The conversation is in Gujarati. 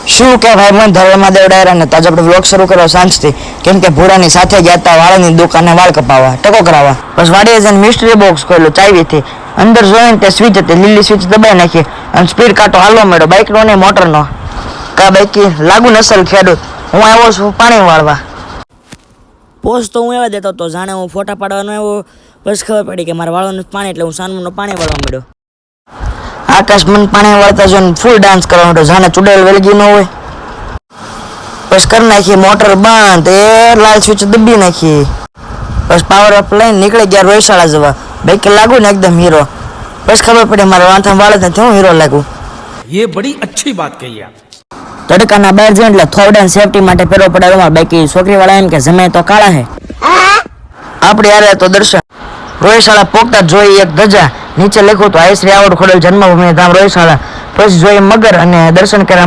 શું કે ભાઈ મને ધર્મમાં દેવડાયરા ને તાજ આપણે વ્લોગ શરૂ કર્યો સાંજથી કેમ કે ભૂરાની સાથે ગયા હતા વાળની દુકાને વાળ કપાવવા ટકો કરાવવા બસ વાડીએ જઈને મિસ્ટ્રી બોક્સ ખોલ્યો ચાવીથી અંદર જોઈને તે સ્વિચ હતી લીલી સ્વિચ દબાઈ નાખી અને સ્પીડ કાંટો હાલવા માંડ્યો બાઇકનો ને મોટરનો કા બાઈકી લાગુ નસલ ખેડૂત હું આવ્યો છું પાણી વાળવા પોસ્ટ તો હું એવા દેતો હતો જાણે હું ફોટા પાડવાનો આવ્યો બસ ખબર પડી કે મારા વાળવાનું પાણી એટલે હું સાનમુનું પાણી વાળવા માંડ્યો આકાશ મને પાણી વાળતા જોઈને ફૂલ ડાન્સ કરવા માંડ્યો જાણે ચુડેલ વેલગી ન હોય બસ કરી નાખી મોટર બંધ એ લાલ સ્વિચ દબી નાખી બસ પાવર અપ લઈને નીકળી ગયા રોયશાળા જવા બાઈક લાગુ ને એકદમ હીરો બસ ખબર પડી મારા વાંથા વાળે નથી હું હીરો લાગુ ये बड़ी अच्छी बात कही आप તડકાના બહાર જઈને એટલે થોડા સેફટી માટે પહેરવો પડે રૂમાલ બાકી છોકરી વાળા એમ કે જમે તો કાળા હે આપણે યારે તો દર્શન રોયશાળા પોકતા જોઈ એક ધજા નીચે લખ્યું તો આયશ્રી આવડ ખોડેલ જન્મભૂમિ ધામ રોયશાળા પછી જોઈ મગર અને દર્શન કર્યા